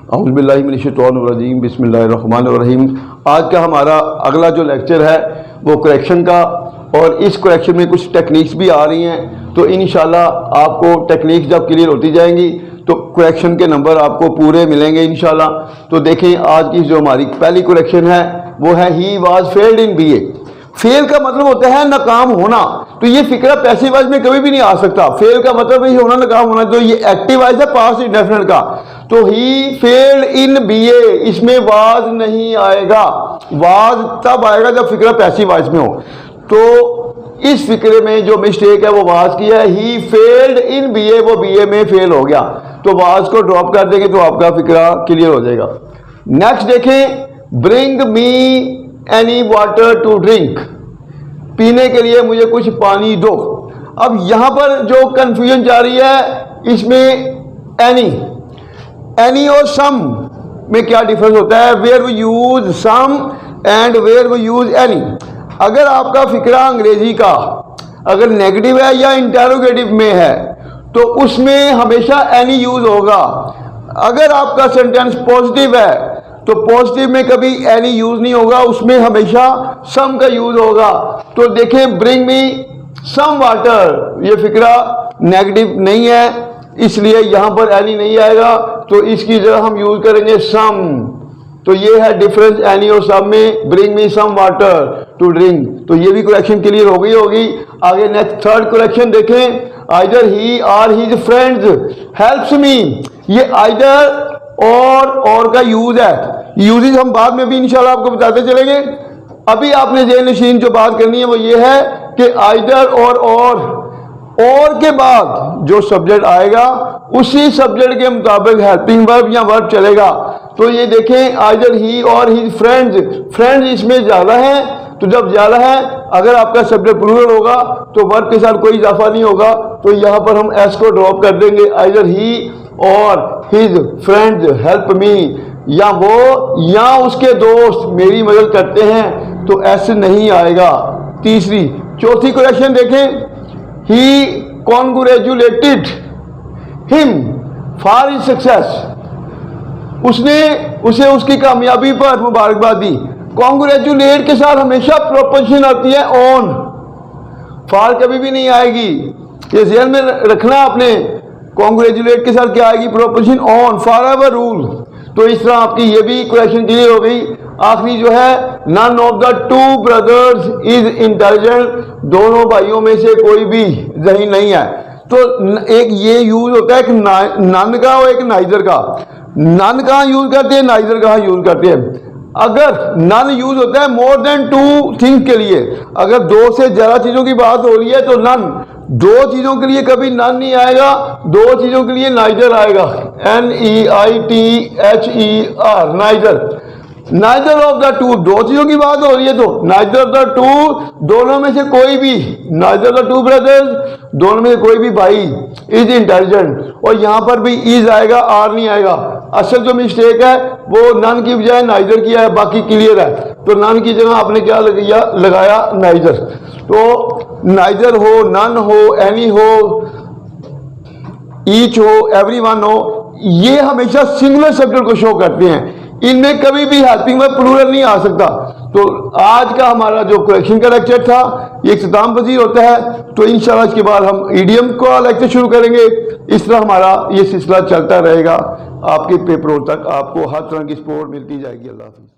औज़ु बिल्लाहि मिनश शैतानिर रजीम, बिस्मिल्लाहिर रहमानिर रहीम। आज का हमारा अगला जो लेक्चर है वो करेक्शन का, और इस करेक्शन में कुछ टेक्निक्स भी आ रही हैं। तो इंशाल्लाह आपको टेक्निक्स जब क्लियर होती जाएंगी तो करेक्शन के नंबर आपको पूरे मिलेंगे इंशाल्लाह। तो देखें, आज की जो हमारी पहली करेक्शन है वो है he was failed in BA. Fail का मतलब होता है नाकाम होना। तो ये फिक्रा पैसिव वॉइस में कभी भी नहीं आ सकता। फेल का मतलब ही होना, नाकाम होना। तो ये एक्टिव वॉइस है पास्ट इंडेफिनिट का। तो ही फेल्ड इन बीए, इसमें वाज नहीं आएगा। वाज तब आएगा जब फिक्रा पैसिव वॉइस में हो। तो इस फिक्रे में जो मिस्टेक है वो वाज की है। ही फेल्ड इन बीए, वो बीए में फेल हो गया। तो वाज को ड्रॉप कर देंगे तो आपका फिक्रा क्लियर हो जाएगा। नेक्स्ट देखें, bring me any water to drink, पीने के लिए मुझे कुछ पानी दो। अब यहां पर जो कंफ्यूजन जा रही है, इसमें एनी और सम में क्या डिफरेंस होता है? Where we use some and where we use any. अगर आपका फिक्रा अंग्रेजी का अगर नेगेटिव है या इंटेरोगेटिव में है तो उसमें हमेशा एनी यूज होगा। अगर आपका सेंटेंस पॉजिटिव है तो पॉजिटिव में कभी एनी यूज नहीं होगा, उसमें हमेशा सम का यूज होगा। तो देखें, ब्रिंग मी सम वाटर, ये फिक्रा नेगेटिव नहीं है, इसलिए यहां पर एनी नहीं आएगा। तो इसकी जगह हम यूज करेंगे सम। तो ये है डिफरेंस एनी और सम में। Bring me some water to drink. तो ये भी करेक्शन क्लियर हो गई होगी। आगे नेक्स्ट थर्ड करेक्शन देखें, आइदर ही और हिज फ्रेंड्स हेल्प्स मी। ये आइदर और का यूज है। यूजेज हम बाद में भी इंशाल्लाह आपको बताते चलेंगे। अभी आपने जेन नशीन जो बात करनी है वो ये है कि आइदर और के बाद जो सब्जेक्ट आएगा उसी सब्जेक्ट के मुताबिक हेल्पिंग वर्ब या वर्ब चलेगा। तो ये देखें, आइदर ही और हिज फ्रेंड्स इसमें ज्यादा है। तो जब ज्यादा है, अगर आपका सब्जेक्ट प्लूरल होगा तो वर्ब के साथ कोई इजाफा नहीं होगा। तो यहां पर हम एस को ड्रॉप कर देंगे। आइदर ही और हिज फ्रेंड्स हेल्प मी, या वो या उसके दोस्त मेरी मदद करते हैं, तो ऐसे नहीं आएगा। चौथी करेक्शन देखें, he congratulated him for his success. उसने उसे उसकी कामयाबी पर मुबारकबाद दी। कॉन्ग्रेचुलेट के साथ हमेशा प्रोपोजिशन आती है ऑन, फॉर कभी भी नहीं आएगी। ये ध्यान में रखना आपने। कॉन्ग्रेचुलेट के साथ क्या आएगी? Proposition on, for ever rule. तो इस तरह आपकी ये भी क्वेश्चन क्लियर हो गई। आखिरी जो है, none of the two brothers is intelligent, दोनों भाइयों में से कोई भी ज़हीन नहीं है। तो एक ये यूज होता है एक नन का और एक नाइजर का। नन कहाँ यूज करते हैं, नाइजर कहाँ यूज करते हैं। अगर नन यूज होता है मोर देन टू थिंग्स के लिए, अगर दो से ज्यादा चीजों की बात हो रही है तो नन। दो चीजों के लिए कभी नन नहीं आएगा, दो चीजों के लिए नाइजर आएगा। NEITHER, niger. Neither of the to, दो चीजों की बात हो रही है तो नाइदर ऑफ द टू, दोनों में से कोई भी। Neither of the two brothers, दोनों में से कोई भी भाई इज इंटेलिजेंट। और यहां पर भी इज आएगा, आर नहीं आएगा। असल जो मिस्टेक है वो नन की बजाय नाइदर किया है, बाकी क्लियर है। तो नन की जगह आपने क्या लगाया? नाइदर। तो नाइदर हो, नन हो, एनी हो, ईच हो, एवरीवन हो, ये हमेशा सिंगुलर सब्जेक्ट को शो करते हैं। इनमें कभी भी हेल्पिंग वर्ब प्लूरल नहीं आ सकता। तो आज का हमारा जो करेक्शन का लेक्चर था ये इख्तिताम पजीर होता है। तो इंशाल्लाह इसके बाद हम ईडियम का लेक्चर शुरू करेंगे। इस तरह हमारा ये सिलसिला चलता रहेगा। आपके पेपरों तक आपको हर तरह की सपोर्ट मिलती जाएगी। अल्लाह हाफिज़।